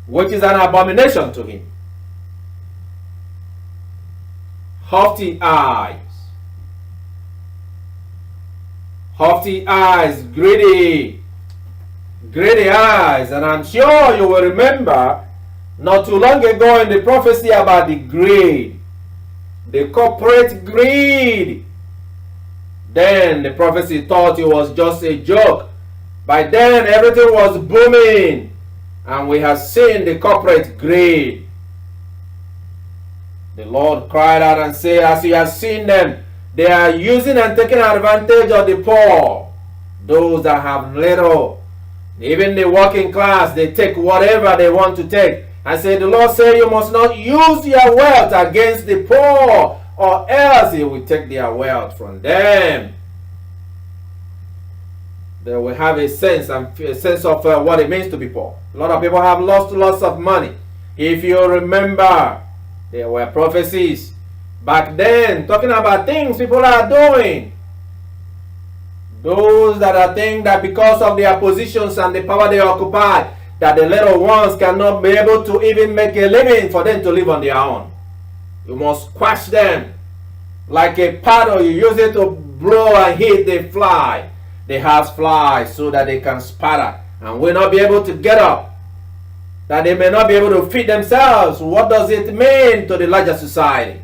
which is an abomination to him. Haughty eyes. Haughty eyes, greedy eyes. And I'm sure you will remember not too long ago in the prophecy about the greed, the corporate greed. Then the prophecy thought it was just a joke. By then everything was booming, and we have seen the corporate greed. The Lord cried out and said, as you have seen them, they are using and taking advantage of the poor, those that have little. Even the working class, they take whatever they want to take. I say, the Lord said, you must not use your wealth against the poor, or else He will take their wealth from them. They will have a sense of what it means to be poor. A lot of people have lost lots of money. If you remember, there were prophecies back then talking about things people are doing. Those that are thinking that because of their positions and the power they occupy, that the little ones cannot be able to even make a living for them to live on their own. You must squash them like a paddle. You use it to blow and hit the fly, the house fly, so that they can spatter and will not be able to get up, that they may not be able to feed themselves. What does it mean to the larger society?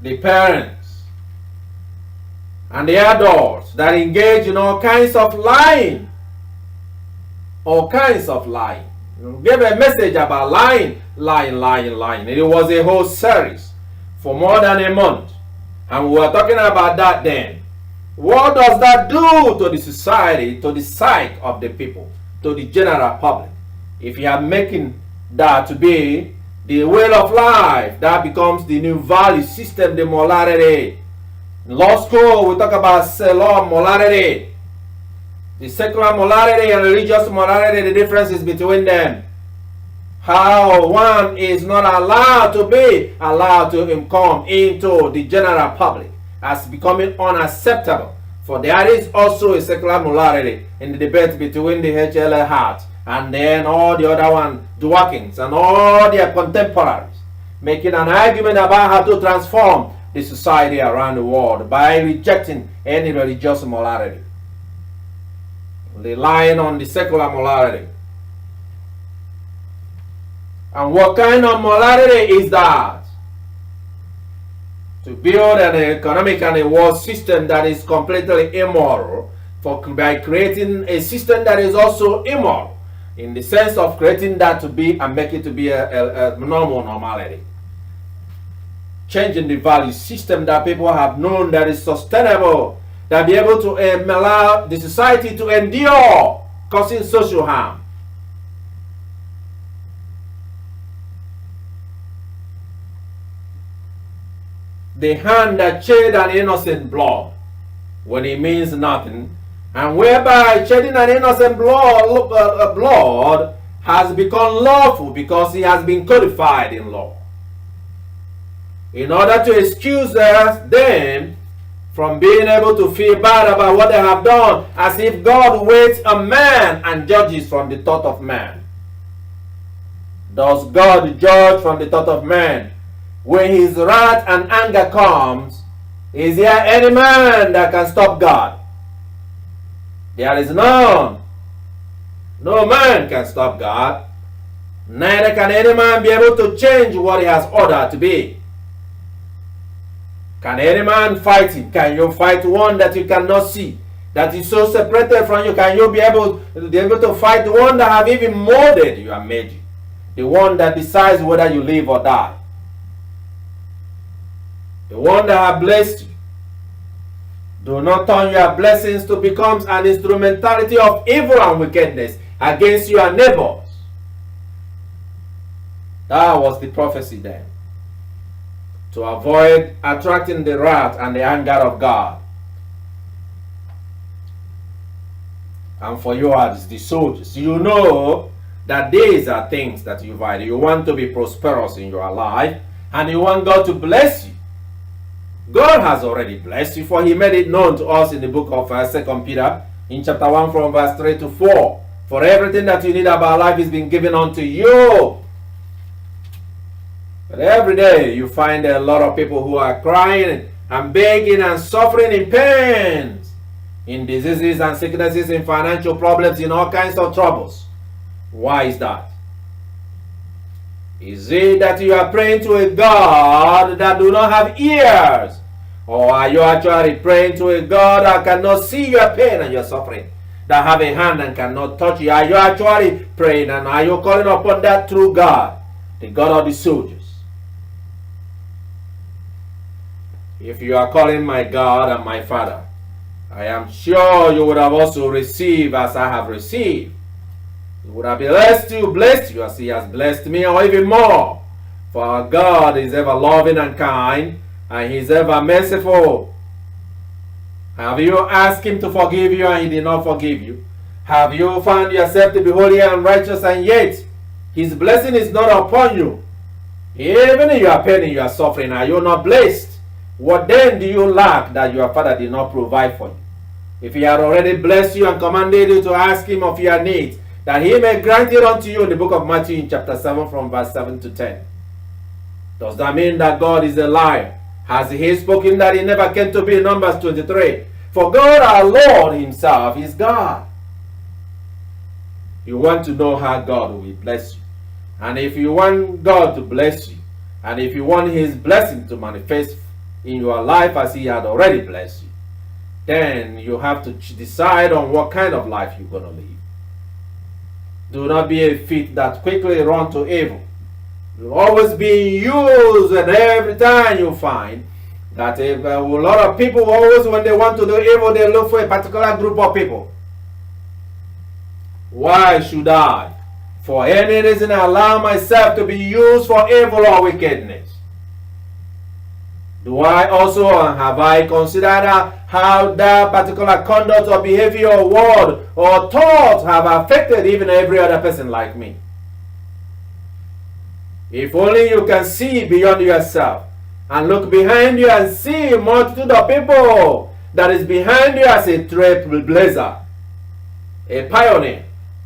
The parents and the adults that engage in all kinds of lying. All kinds of lying. You gave a message about lying. It was a whole series for more than a month. And we were talking about that then. What does that do to the society, to the psyche of the people, to the general public? If you are making that to be the way of life, that becomes the new value system, the morality. In law school, we talk about law morality. The secular morality and religious morality, the differences between them. How one is not allowed to come into the general public as becoming unacceptable. For there is also a secular morality in the debate between the HLA Hart and then all the other one, Dworkins, and all their contemporaries, making an argument about how to transform the society around the world by rejecting any religious morality, relying on the secular morality. And what kind of morality is that? To build an economic and a world system that is completely immoral, by creating a system that is also immoral, in the sense of creating that to be and make it to be a normal normality. Changing the value system that people have known that is sustainable, that be able to allow the society to endure, causing social harm. The hand that shed an innocent blood when it means nothing, and whereby shedding an innocent blood has become lawful because it has been codified in law. In order to excuse them from being able to feel bad about what they have done, as if God waits a man and judges from the thought of man. Does God judge from the thought of man? When his wrath and anger comes, is there any man that can stop God? There is none. No man can stop God. Neither can any man be able to change what he has ordered to be. Can any man fight him? Can you fight one that you cannot see, that is so separated from you? Can you be able to fight the one that have even molded you and made you? The one that decides whether you live or die? The one that has blessed you. Do not turn your blessings to become an instrumentality of evil and wickedness against your neighbors. That was the prophecy then. To avoid attracting the wrath and the anger of God. And for you as the soldiers, you know that these are things that you value. You want to be prosperous in your life, and you want God to bless you. God has already blessed you, for he made it known to us in the book of 2 Peter, in chapter 1 from verse 3 to 4. For everything that you need about life is been given unto you. But every day you find a lot of people who are crying and begging and suffering in pains, in diseases and sicknesses, in financial problems, in all kinds of troubles. Why is that? Is it that you are praying to a God that do not have ears? Or are you actually praying to a God that cannot see your pain and your suffering, that have a hand and cannot touch you? Are you actually praying, and are you calling upon that true God, the God of the soldiers? If you are calling my God and my Father, I am sure you would have also received as I have received. He would have blessed you as he has blessed me, or even more. For our God is ever loving and kind, and he is ever merciful. Have you asked him to forgive you and he did not forgive you? Have you found yourself to be holy and righteous, and yet his blessing is not upon you? Even in your pain and your suffering, are you not blessed? What then do you lack that your Father did not provide for you? If he had already blessed you and commanded you to ask him of your needs, that he may grant it unto you, in the book of Matthew in chapter 7 from verse 7 to 10. Does that mean that God is a liar? Has he spoken that he never came to be in Numbers 23? For God our Lord himself is God. You want to know how God will bless you. And if you want God to bless you, and if you want his blessing to manifest in your life as he had already blessed you, then you have to decide on what kind of life you're going to live. Do not be a feet that quickly run to evil. You'll always be used, and every time you find that a lot of people always, when they want to do evil, they look for a particular group of people. Why should I, for any reason, allow myself to be used for evil or wickedness? Do I also, have I considered how that particular conduct or behavior or word or thought have affected even every other person like me? If only you can see beyond yourself and look behind you and see a multitude of people that is behind you as a trailblazer, a pioneer,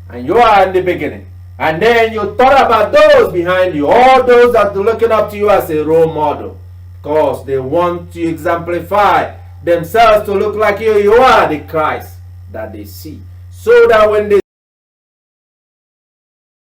and you are in the beginning. And then you thought about those behind you, all those that are looking up to you as a role model, because they want to exemplify themselves to look like you. You are the Christ that they see, so that when they